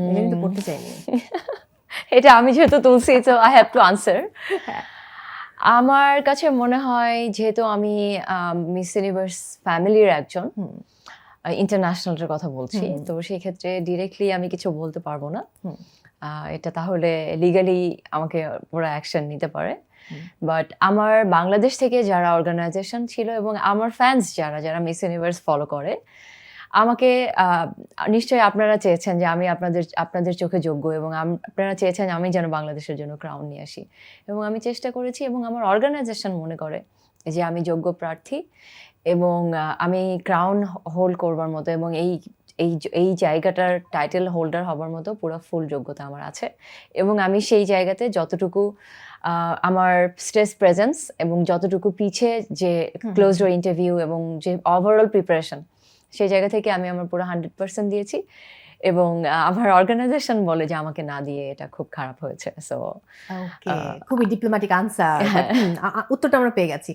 এটা কিন্তু পড়তে চাইনি। এটা আমি যেহেতু তুলছি তো আই হ্যাভ টু আনসার। আমার কাছে মনে হয় যেহেতু আমি মিস ইউনিভার্স ফ্যামিলির একজন, ইন্টারন্যাশনালের কথা বলছি, তো সেই ক্ষেত্রে ডিরেক্টলি আমি কিছু বলতে পারবো না। এটা তাহলে লিগালি আমাকে পুরো অ্যাকশন নিতে পারে। বাট আমার বাংলাদেশ থেকে যারা অর্গানাইজেশন ছিল এবং আমার ফ্যান্স যারা যারা মিস ইউনিভার্স ফলো করে, আমাকে নিশ্চয়ই আপনারা চেয়েছেন যে আমি আপনাদের চোখে যোগ্য, এবং আপনারা চেয়েছেন আমি যেন বাংলাদেশের জন্য ক্রাউন নিয়ে আসি, এবং আমি চেষ্টা করেছি এবং আমার অর্গানাইজেশন মনে করে যে আমি যোগ্য প্রার্থী এবং আমি ক্রাউন হোল্ড করবার মতো এবং এই জায়গাটার টাইটেল হোল্ডার হবার মতো পুরো ফুল যোগ্যতা আমার আছে। এবং আমি সেই জায়গাতে যতটুকু আমার স্টেজ প্রেজেন্স এবং যতটুকু পিছে যে ক্লোজ ডোর ইন্টারভিউ এবং যে ওভারঅল প্রিপারেশন, সেই জায়গা থেকে আমি আমার পুরো 100% দিয়েছি। এবং আমার অর্গানাইজেশন বলে যে আমাকে না দিয়ে এটা খুব খারাপ হয়েছে। সো ওকে, খুবই ডিপ্লোম্যাটিক আনসার। উত্তরটা আমরা পেয়ে গেছি।